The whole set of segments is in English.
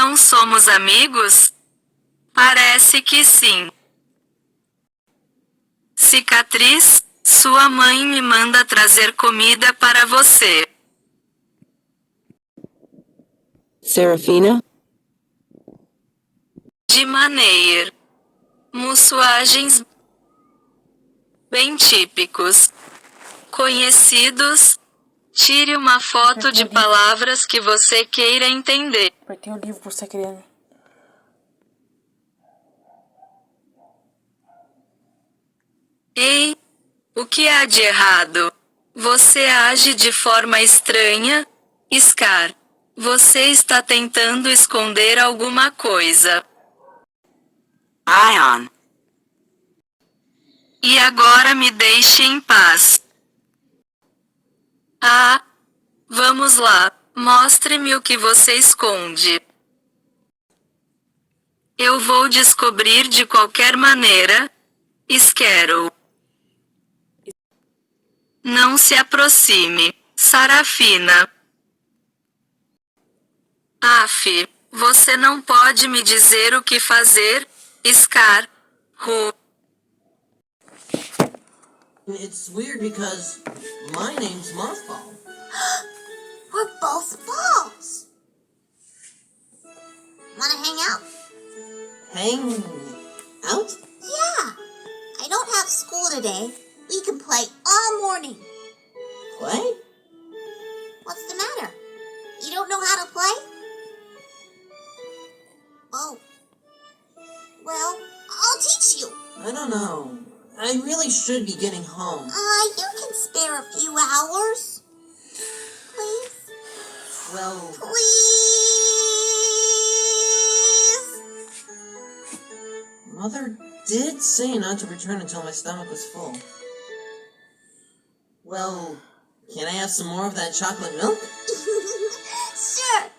Não somos amigos? Parece que sim. Cicatriz, sua mãe me manda trazer comida para você. Serafina? De maneira. Mussuagens bem típicos. Conhecidos. Tire uma foto de palavras que você queira entender. Apertei o livro por você querendo. Ei, o que há de errado? Você age de forma estranha, Scar. Você está tentando esconder alguma coisa. Ion. E agora me deixe em paz. Ah, vamos lá, mostre-me o que você esconde. Eu vou descobrir de qualquer maneira, Scarrow. Não se aproxime, Sarafina. Aff, você não pode me dizer o que fazer, Scar. It's weird because my name's Mothball. We're both balls. Wanna hang out? Hang out? Yeah. I don't have school today. We can play all morning. Play? What's the matter? You don't know how to play? Oh. Well, I'll teach you. I don't know. I really should be getting home. You can spare a few hours. Please? Well, Please? Mother did say not to return until my stomach was full. Well, can I have some more of that chocolate milk? Sure.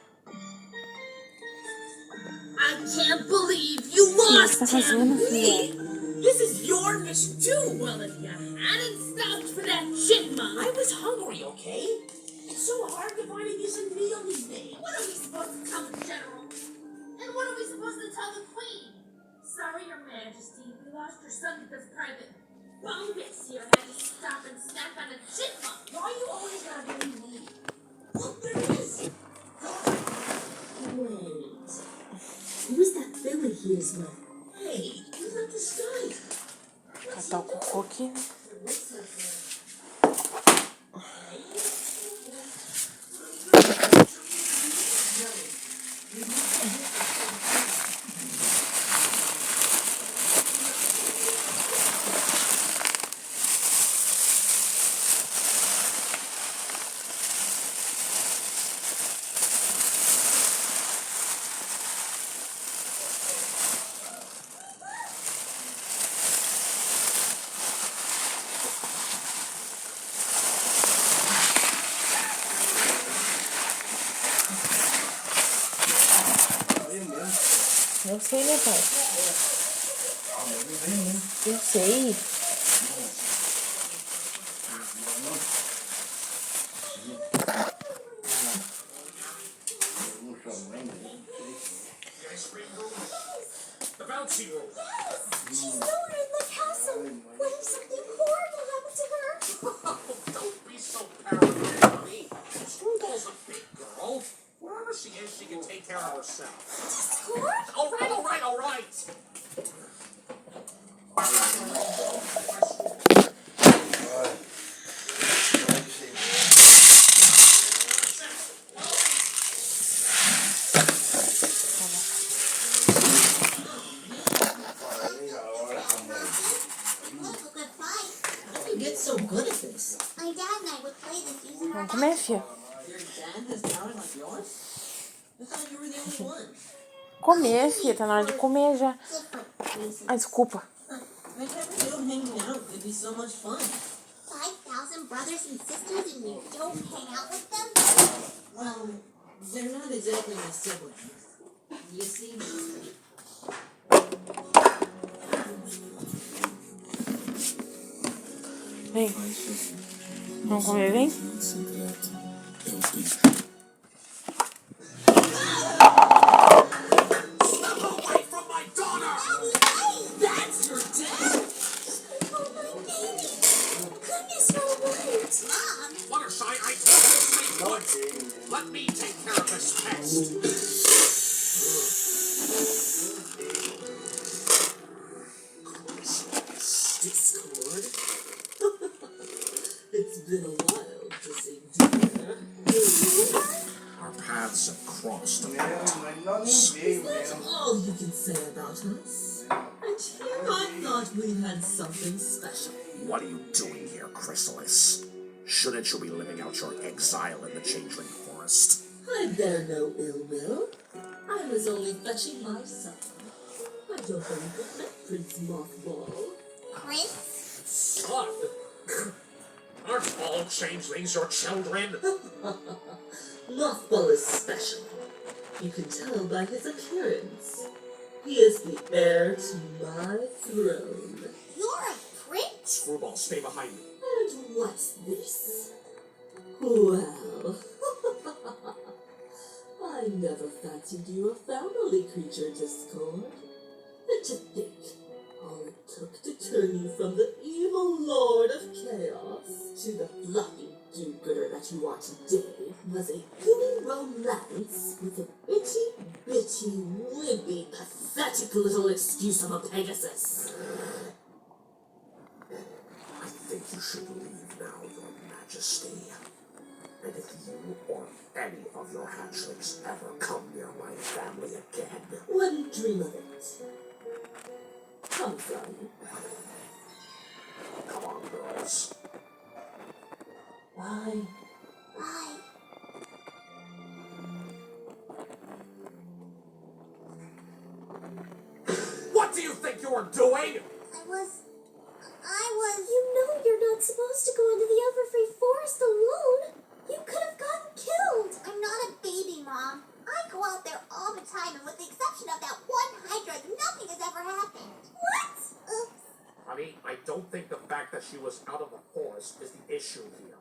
I can't believe you lost him! filha? This is your mission too! Well, if you hadn't stopped for that chipmunk... I was hungry, okay? It's so hard to find a decent meal these days. What are we supposed to tell the general? And what are we supposed to tell the queen? Sorry, your majesty, we lost your son because private Bungus here had to stop and snack on a chipmunk. Why you always gotta blame me? Look, there it is! Wait. Who is that Billy he is with? Hey, who's that disguise? Catar o cocô aqui. Eu sei, né, pai? Eu sei. The bouncy roll. She's nowhere in the castle. What if something horrible happened to her? Don't be so paranoid, honey. Screwball's a big girl. Wherever she is, she can take care of herself. Discord? All right, all right, all right. Look, a good fight. How do you get so good at this? My dad and I would play this using our Vamos comer, filha. Your dad has powers like yours? I thought you were the only one. Comer, filha. Tá na hora de comer já. different reasons. Ai, desculpa. I never knew hanging out could be so much fun. 5,000 brothers and sisters and you don't hang out with them? Well, they're not exactly my siblings. You see? Vem. Vamos comer, vem? therapist pest. Discord. It's been a while to see dear. Our paths have crossed a few times. Is that all you can say about us? And here I thought we had something special. What are you doing here, Chrysalis? Shouldn't you be living out your exile in the Changeling Forest? I bear no ill will. I was only fetching my son. I don't believe it met Prince Mothball. Prince? Son? Aren't all changelings your children? Mothball is special. You can tell by his appearance. He is the heir to my throne. You're a prince? Screwball, stay behind me. And what's this? Well, I never fancied you a family creature, Discord. And to think, all it took to turn you from the evil Lord of Chaos to the fluffy do-gooder that you are today was a gooey romance with a bitty, wimpy, pathetic little excuse of a Pegasus. I think you should leave now, Your Majesty. And if you or any of your hatchlings ever come near my family again, wouldn't dream of it. Come, son. Come on, girls. Bye. Bye. What do you think you are doing? I was... You know you're not supposed to go into the Everfree Forest alone. You could have gotten killed. I'm not a baby, Mom. I go out there all the time, and with the exception of that one Hydra, nothing has ever happened. What? Honey, I don't think the fact that she was out of the forest is the issue here.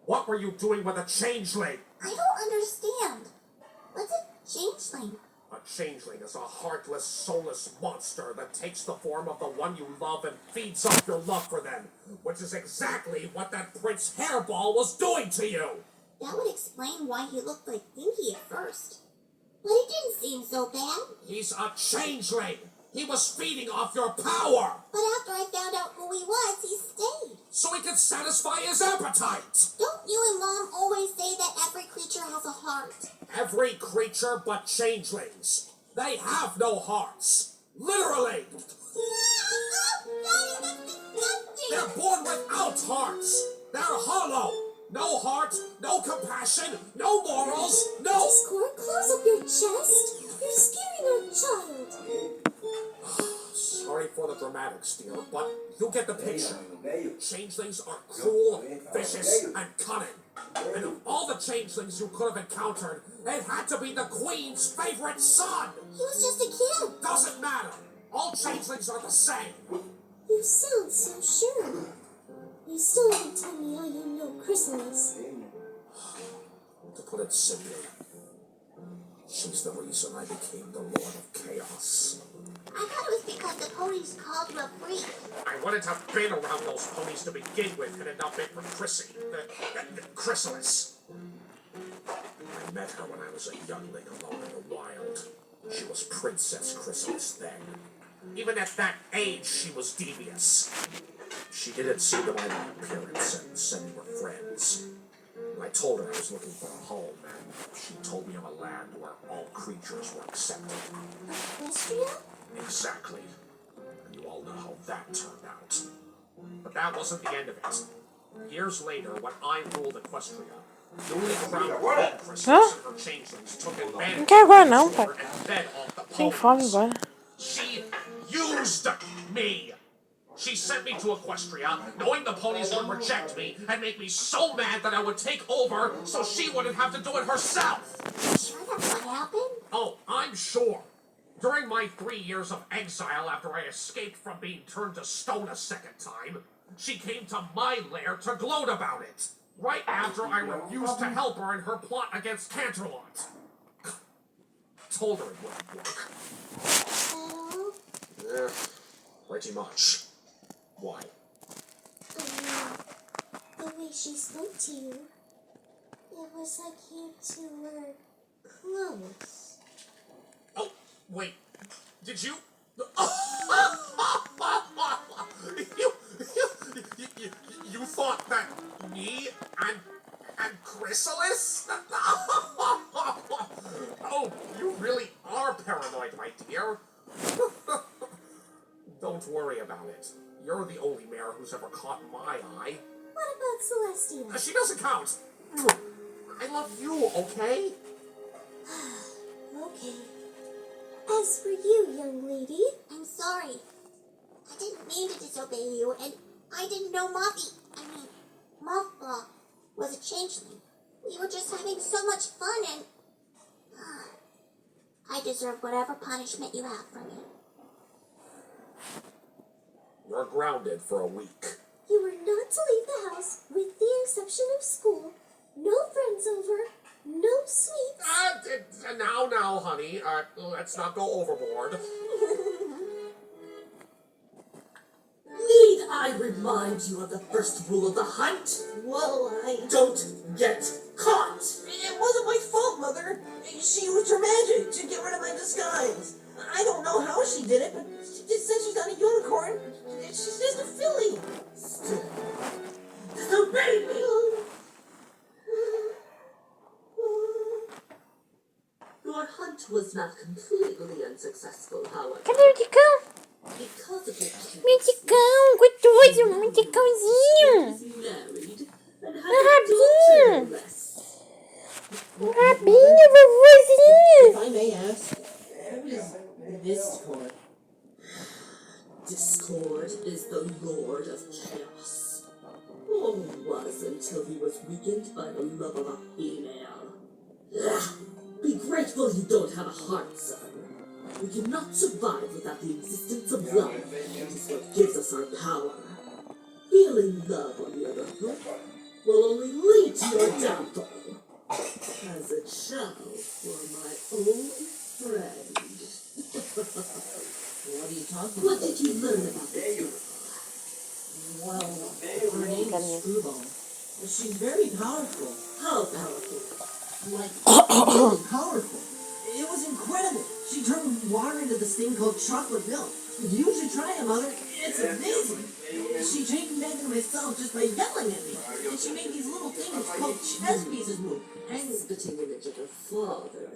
What were you doing with a changeling? I don't understand. What's a changeling? A changeling is a heartless, soulless monster that takes the form of the one you love and feeds off your love for them, which is exactly what that Prince Hairball was doing to you. That would explain why he looked like Pinky at first. But it didn't seem so bad. He's a changeling. He was feeding off your power. But after I found out who he was, he stayed. So he could satisfy his appetite. Don't you and Mom always say that every creature has a heart? Every creature but changelings. They have no hearts. Literally. Daddy, that's disgusting! They're born without hearts. They're hollow. No heart, no compassion, no morals, no... Discord, close up your chest. You're scaring our child. Sorry for the dramatics, dear, but you get the picture. Changelings are cruel, vicious, and cunning. And of all the changelings you could have encountered, it had to be the Queen's favorite son. He was just a kid. Doesn't matter. All changelings are the same. You sound so sure. You still haven't told me how you know Chrysalis. To put it simply, she's the reason I became the Lord of Chaos. I thought it was because the ponies called you a freak. I wouldn't have been around those ponies to begin with had it not been for Chrissy, the Chrysalis. I met her when I was a youngling alone in the wild. She was Princess Chrysalis then. Even at that age, she was devious. She didn't see the my appearance and said we were friends. When I told her I was looking for a home, she told me of a land where all creatures were accepted. Equestria? Exactly. And you all know how that turned out. But that wasn't the end of it. Years later, when I ruled Equestria, newly crowned Queen Chrysalis and her changelings took advantage Não quer agora não, of pai. her and fed off the Tem fome ponies. agora. She used me. She sent me to Equestria, knowing the ponies would reject me and make me so mad that I would take over so she wouldn't have to do it herself. Sure that's what happened? Oh, I'm sure. During my 3 years of exile after I escaped from being turned to stone a second time, she came to my lair to gloat about it, right after I refused to help her in her plot against Canterlot. Told her it wouldn't work. Oh, Yeah, pretty much. Why? the way she spoke to you. It was like you two were close. Oh, wait. Did you? You thought that me and Chrysalis? Oh, you really are paranoid, my dear. Don't worry about it. You're the only mare who's ever caught my eye. What about Celestia? She doesn't count. I love you, okay? Okay. As for you, young lady, I'm sorry. I didn't mean to disobey you, and I didn't know Mothball was a changeling. We were just having so much fun, and I deserve whatever punishment you have for me. You're grounded for a week. You were not to leave the house, with the exception of school. No friends over, no sweets. Now, honey. Let's not go overboard. Need I remind you of the first rule of the hunt? Well, Don't get caught! It wasn't my fault, Mother. She used her magic to get rid of my disguise. I don't know how she did it, but she just said she's not a unicorn. She's just a filly. Still, disobey me! Your hunt was not completely unsuccessful, however. Cadê o Ticão? Because of your Meu Ticão, gostoso, meu Ticãozinho. is married and has Rabinho. a daughter less. Rabinho, vovozinho. If I may ask, who is Discord? Discord is the Lord of Chaos. Or was until he was weakened by the love of a female. Ugh. Be grateful you don't have a heart, son. We cannot survive without the existence of love. It is what gives us our power. Feeling love, on the other hand, will only lead to your downfall. As a child for my own friend. What are you talking What about? did you learn about this girl? Well, her name is Screwball. She's very powerful. How powerful? Like, really powerful. It was incredible. She turned water into this thing called chocolate milk. You should try it, Mother. It's amazing. She changed me into myself just by yelling at me. And she made these little things called chess pieces move. And spitting image of her father.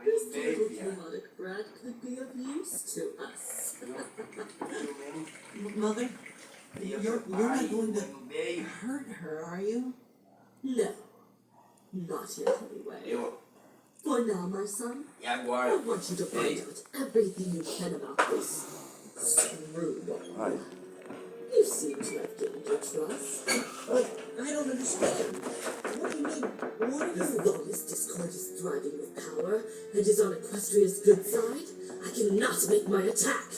This little chaotic brat could be of use to us. Mother, you're not going to hurt her, are you? No, not yet anyway. For now, my son, I want you to find out everything you can about this Screwball. You seem to have gained your trust. I don't understand. What do you mean? What is As it? long as Discord is thriving with power and is on Equestria's good side, I cannot make my attack.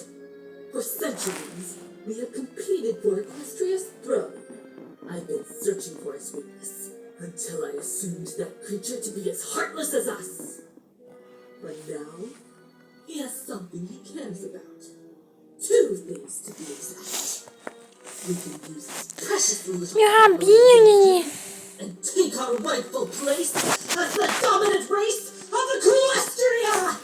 For centuries, we have competed for Equestria's throne. I've been searching for its weakness until I assumed that creature to be as heartless as us. But now, he has something he cares about. Two things to be exact. We can use his precious little Meu rabinho, Nini. and take our rightful place as the dominant race of Equestria!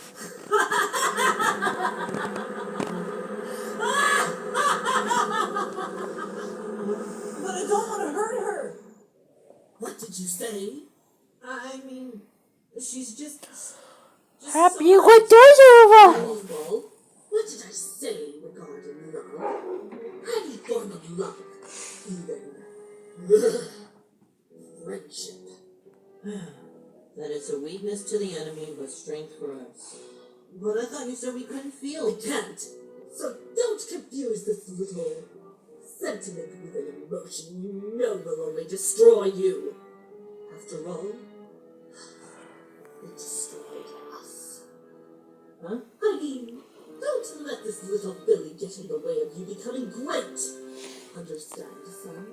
But I don't want to hurt her. What did you say? I mean, she's just Rabinho gostoso, vovó. Baseball? What did I say regarding love? Any form of love, even friendship. that it's a weakness to the enemy, but strength for us. But I thought you said we couldn't feel. We can't. So don't confuse this little sentiment with an emotion you know will only destroy you. After all, it destroyed us. Huh? I mean, don't let this little Billy get in the way of you becoming great. Understand, son?